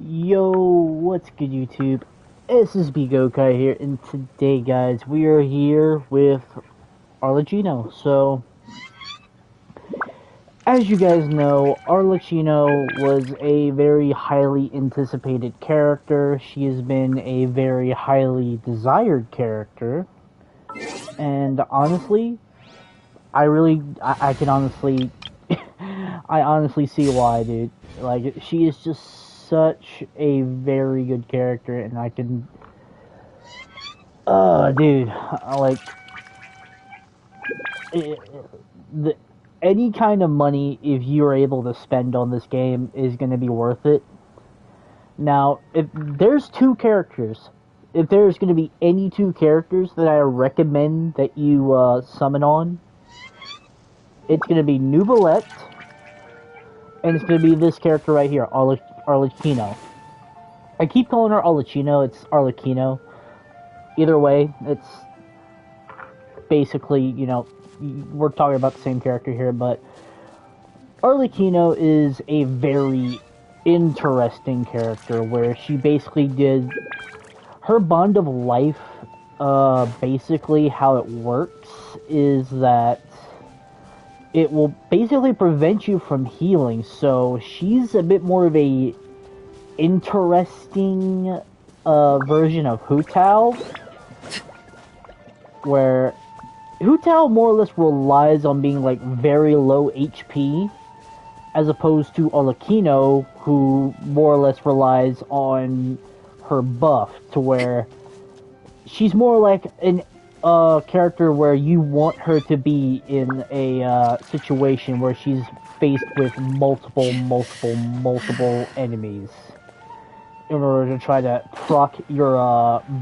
Yo, what's good YouTube? This is Gokai here, and today guys, we are here with Arlecchino. So, as you guys know, Arlecchino was a very highly anticipated character. She has been a very highly desired character. And honestly, I can honestly, I honestly see why, dude. Like, she is just such a very good character, and I can, dude, like, any kind of money, if you're able to spend on this game, is going to be worth it. Now, if there's two characters, if there's going to be any two characters that I recommend that you, summon on, it's going to be Nouvellette, and it's going to be this character right here, Arlecchino. I keep calling her Arlecchino, it's Arlecchino. Either way, it's basically, you know, we're talking about the same character here, but Arlecchino is a very interesting character where she basically did her bond of life. Basically how it works is that it will basically prevent you from healing, so she's a bit more of a interesting version of Hu Tao, where Hu Tao more or less relies on being like very low HP, as opposed to Arlecchino, who more or less relies on her buff, to where she's more like an character where you want her to be in a situation where she's faced with multiple enemies in order to try to proc your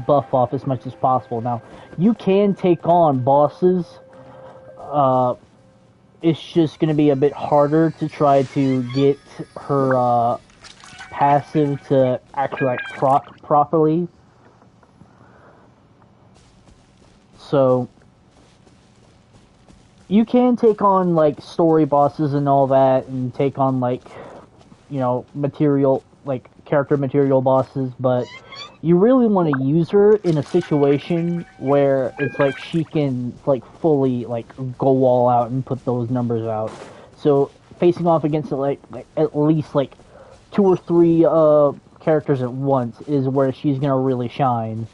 buff off as much as possible. Now, you can take on bosses. It's just going to be a bit harder to try to get her passive to actually like proc properly. So, you can take on, like, story bosses and all that, and take on, like, you know, character material bosses, but you really want to use her in a situation where it's like she can, like, fully, like, go all out and put those numbers out. So, facing off against, like at least, like, 2 or 3, characters at once is where she's gonna really shine.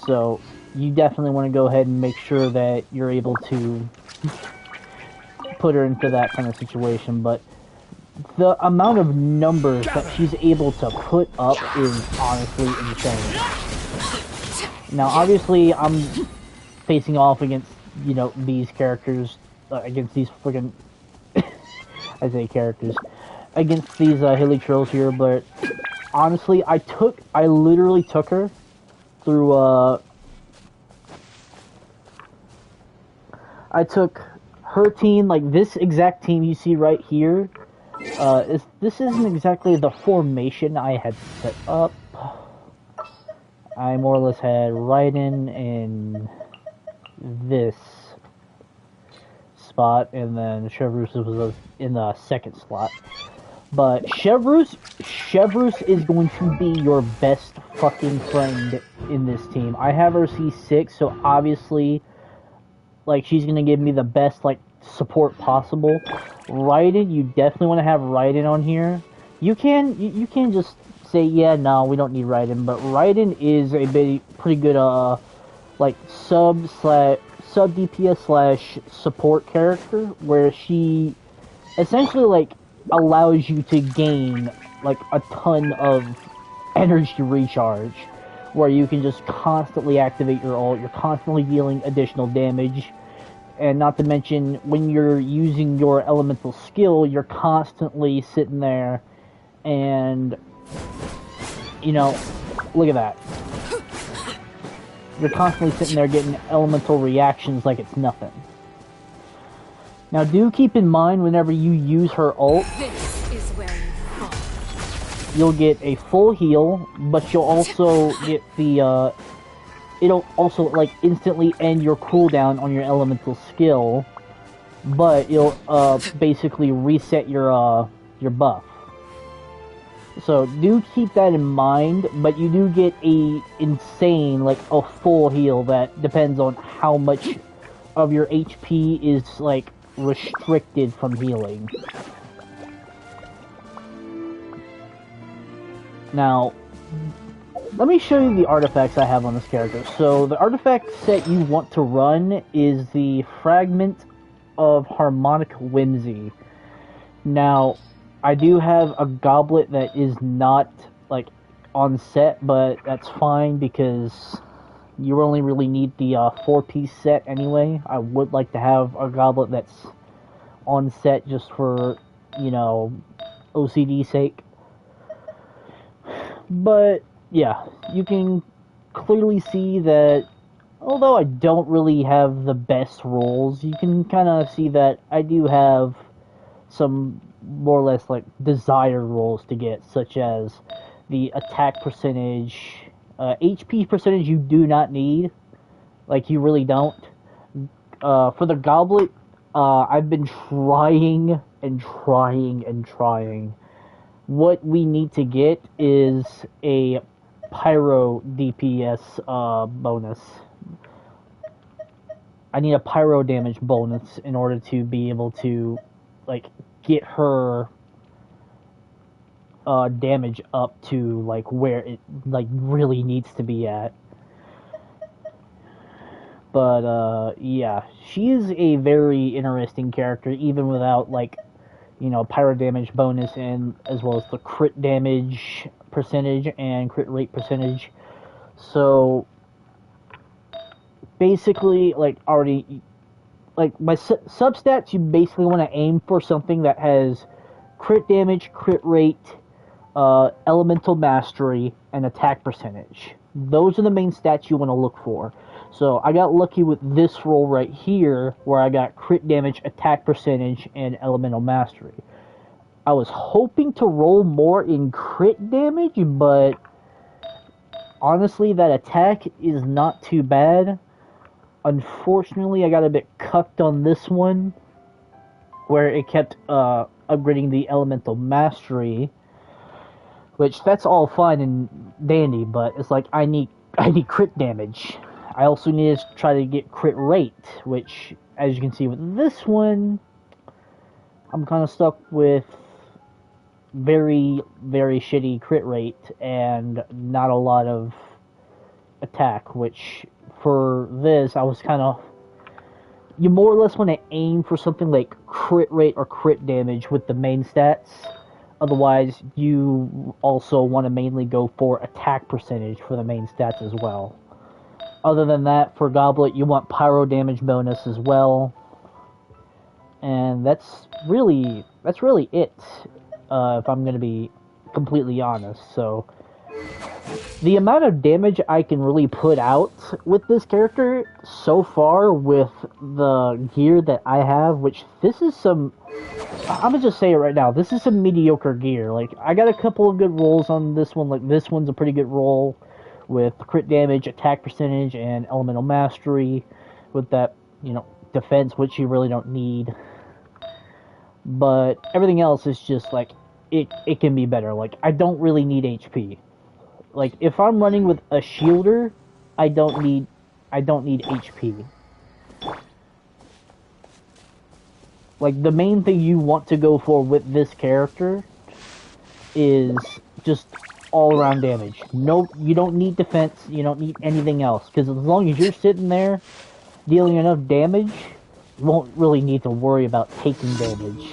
So, you definitely want to go ahead and make sure that you're able to put her into that kind of situation, but the amount of numbers that she's able to put up is honestly insane. Now, obviously, I'm facing off against, you know, these characters, against these freaking, I say characters, against these hilly trails here, but honestly, I literally took her through, I took her team, like this exact team you see right here. This isn't exactly the formation I had set up. I more or less had Raiden in this spot, and then Chevreuse was in the second slot. But Chevreuse is going to be your best fucking friend in this team. I have her C6, so obviously, like, she's gonna give me the best, like, support possible. Raiden, you definitely want to have Raiden on here. You can just say, yeah, no, we don't need Raiden, but Raiden is a pretty good, like, sub DPS slash support character, where she essentially, like, allows you to gain, like, a ton of energy recharge, where you can just constantly activate your ult, you're constantly dealing additional damage, and not to mention, when you're using your elemental skill, you're constantly sitting there, and, you know, look at that. You're constantly sitting there getting elemental reactions like it's nothing. Now, do keep in mind, whenever you use her ult, This is where you fall. You'll get a full heal, but you'll also get the, it'll also, like, instantly end your cooldown on your elemental skill, but it'll, basically reset your buff. So do keep that in mind, but you do get a insane, like a full heal that depends on how much of your HP is like restricted from healing. Now, let me show you the artifacts I have on this character. So the artifact set you want to run is the Fragment of Harmonic Whimsy. Now, I do have a goblet that is not, like, on set, but that's fine because you only really need the 4-piece set anyway. I would like to have a goblet that's on set just for, you know, OCD sake. But, yeah, you can clearly see that, although I don't really have the best rolls, you can kind of see that I do have some more or less like desired rolls to get, such as the attack percentage, HP percentage you do not need, like you really don't. For the goblet, I've been trying and trying and trying. What we need to get is a pyro DPS bonus. I need a pyro damage bonus in order to be able to, like, get her damage up to, like, where it, like, really needs to be at. But, yeah, she is a very interesting character, even without, like, you know, pyro damage bonus, and as well as the crit damage percentage and crit rate percentage. So, basically, like, already, like, my substats, you basically want to aim for something that has crit damage, crit rate, elemental mastery, and attack percentage. Those are the main stats you want to look for. So I got lucky with this roll right here, where I got crit damage, attack percentage, and elemental mastery. I was hoping to roll more in crit damage, but honestly, that attack is not too bad. Unfortunately, I got a bit cucked on this one, where it kept upgrading the elemental mastery, which that's all fine and dandy, but it's like I need crit damage. I also need to try to get crit rate, which, as you can see with this one, I'm kind of stuck with very, very shitty crit rate and not a lot of attack, which for this, I was kind of, you more or less want to aim for something like crit rate or crit damage with the main stats. Otherwise, you also want to mainly go for attack percentage for the main stats as well. Other than that, for Goblet, you want pyro damage bonus as well. And that's really it, if I'm going to be completely honest. So, the amount of damage I can really put out with this character so far with the gear that I have, which this is some, I'm gonna just say it right now, this is some mediocre gear. Like, I got a couple of good rolls on this one. Like, this one's a pretty good roll with crit damage, attack percentage, and elemental mastery with that, you know, defense, which you really don't need. But everything else is just like, it can be better. Like, I don't really need HP. Like, if I'm running with a shielder, I don't need HP. Like, the main thing you want to go for with this character is just all-around damage. No, you don't need defense, you don't need anything else. Because as long as you're sitting there dealing enough damage, you won't really need to worry about taking damage.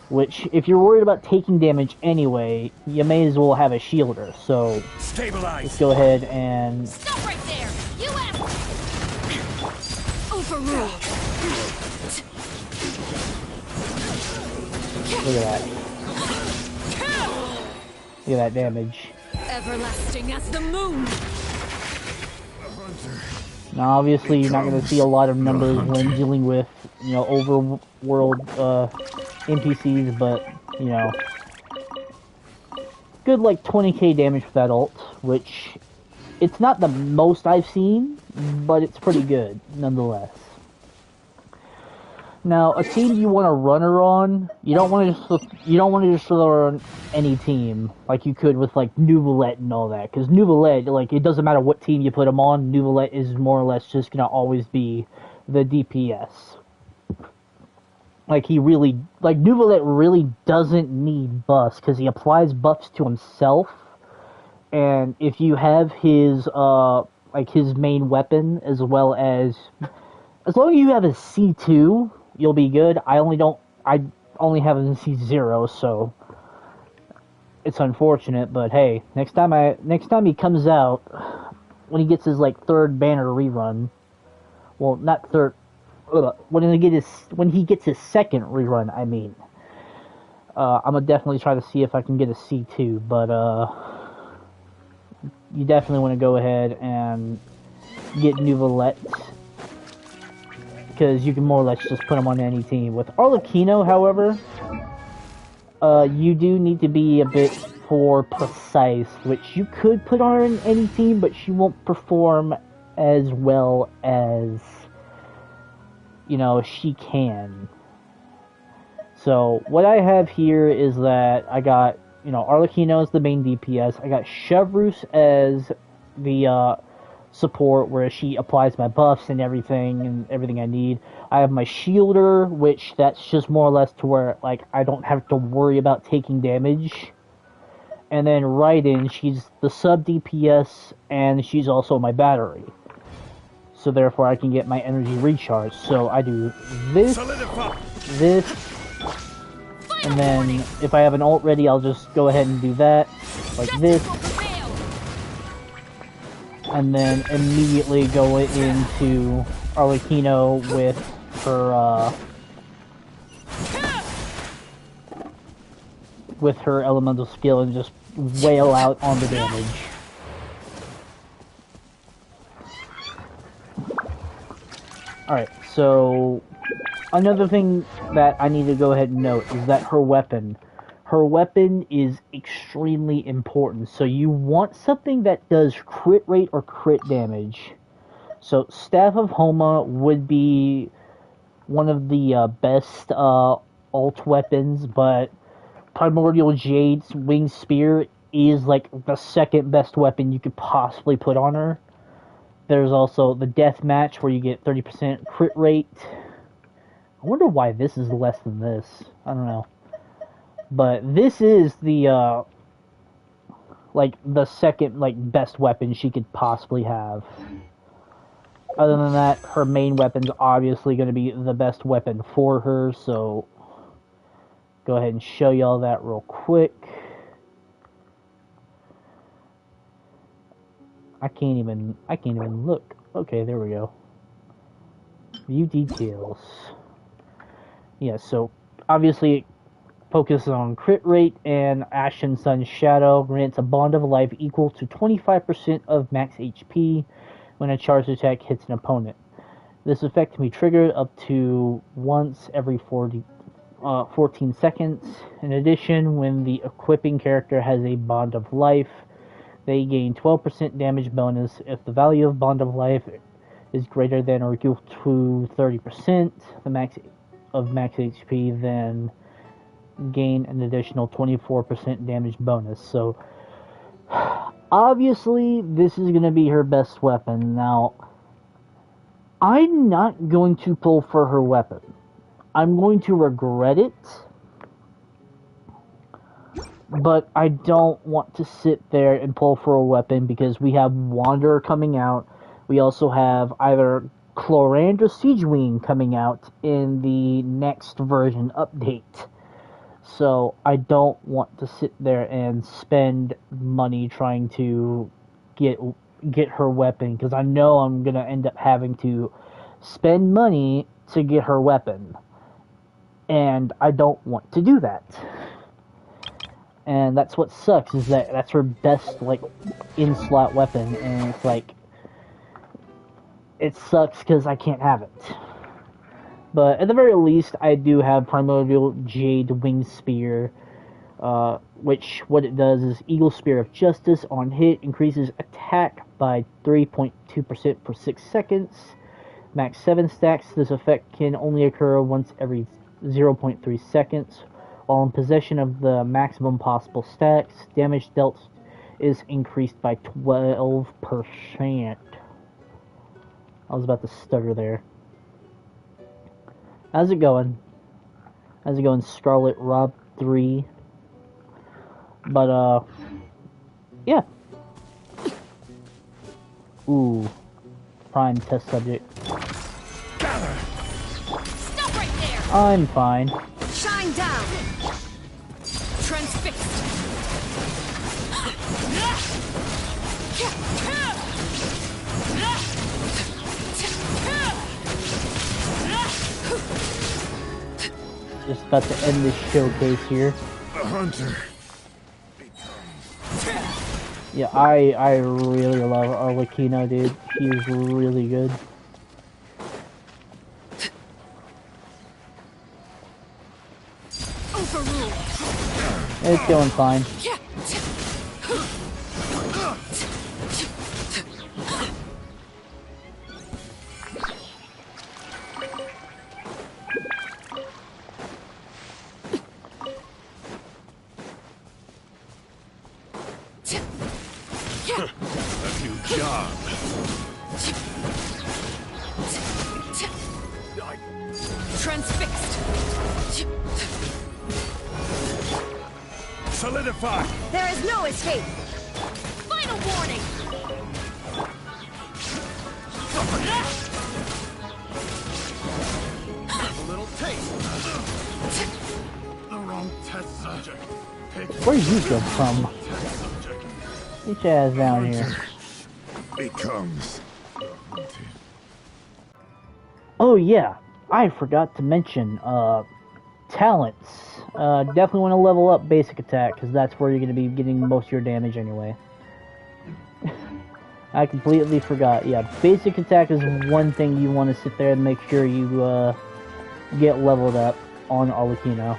Which, if you're worried about taking damage anyway, you may as well have a shielder. So, stabilize. Let's go ahead and... Stop right there! You overruled! Look at that. Look at that damage. Everlasting as the moon! Now, obviously, you're not going to see a lot of numbers when dealing with, you know, overworld, NPCs, but, you know, good, like, 20k damage for that ult, which, it's not the most I've seen, but it's pretty good, nonetheless. Now, a team you want to run her on, you don't want to just throw her on any team like you could with like Nuvolette and all that. Because Nuvolette, like it doesn't matter what team you put him on, Nuvolette is more or less just gonna always be the DPS. Like Nuvolette really doesn't need buffs because he applies buffs to himself, and if you have his like his main weapon as long as you have a C2, you'll be good. I only have a C0, so it's unfortunate, but hey, next time he comes out, when he gets his like third banner rerun, well, not third, when he gets his second rerun, I mean, I'm gonna definitely try to see if I can get a C2, but you definitely want to go ahead and get Nuvolette, because you can more or less just put him on any team. With Arlecchino, however, you do need to be a bit more precise, which you could put on her in any team, but she won't perform as well as, you know, she can. So, what I have here is that I got, you know, Arlecchino as the main DPS, I got Chevreuse as the, support, where she applies my buffs and everything I need. I have my shielder, which that's just more or less to where like I don't have to worry about taking damage. And then Raiden, she's the sub DPS and she's also my battery. So therefore I can get my energy recharged. So I do this, and then if I have an ult ready, I'll just go ahead and do that, like this. And then immediately go into Arlecchino with her elemental skill and just wail out on the damage. Alright, so another thing that I need to go ahead and note is that her weapon is extremely important. So you want something that does crit rate or crit damage. So Staff of Homa would be one of the best ult weapons, but Primordial Jade's Winged Spear is like the second best weapon you could possibly put on her. There's also the Death Match where you get 30% crit rate. I wonder why this is less than this. I don't know. But this is the, like, the second, like, best weapon she could possibly have. Other than that, her main weapon's obviously going to be the best weapon for her, so go ahead and show y'all that real quick. I can't even look. Okay, there we go. View details. Yeah, so obviously it focuses on crit rate, and Ashen Sun's Shadow grants a bond of life equal to 25% of max HP when a charged attack hits an opponent. This effect can be triggered up to once every 14 seconds. In addition, when the equipping character has a bond of life, they gain 12% damage bonus if the value of bond of life is greater than or equal to 30% the max HP, then gain an additional 24% damage bonus. So obviously this is going to be her best weapon. Now, I'm not going to pull for her weapon. I'm going to regret it, but I don't want to sit there and pull for a weapon because we have Wanderer coming out. We also have either Chlorandra Siegewing coming out in the next version update. So I don't want to sit there and spend money trying to get her weapon, because I know I'm going to end up having to spend money to get her weapon. And I don't want to do that. And that's what sucks, is that that's her best, like, in-slot weapon, and it's like, it sucks because I can't have it. But at the very least, I do have Primordial Jade Winged Spear, which what it does is Eagle Spear of Justice on hit increases attack by 3.2% per 6 seconds. Max 7 stacks. This effect can only occur once every 0.3 seconds. While in possession of the maximum possible stacks, damage dealt is increased by 12%. I was about to stutter there. How's it going? How's it going, Scarlet Rob 3? But, yeah. Ooh. Prime test subject. Stop right there! I'm fine. Shine down! Transfixed! Just about to end this showcase here. The hunter. Yeah, I really love Arlecchino, dude. He's really good. Overruled! It's going fine. A new job. Transfixed! Solidify. There is no escape! Final warning! A little taste. The wrong test subject. Where you come from? Test subject. Get your ass down here. Becomes. Oh yeah, I forgot to mention, talents. Definitely want to level up basic attack, because that's where you're going to be getting most of your damage anyway. I completely forgot. Yeah, basic attack is one thing you want to sit there and make sure you, get leveled up on Arlecchino.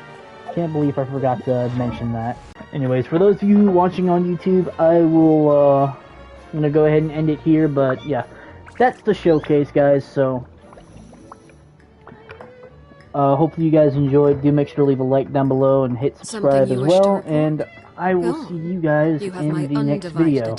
Can't believe I forgot to mention that. Anyways, for those of you watching on YouTube, I will, I'm gonna go ahead and end it here, but yeah, that's the showcase, guys, so hopefully you guys enjoyed. Do make sure to leave a like down below and hit subscribe as well, and I will see you guys in the next video.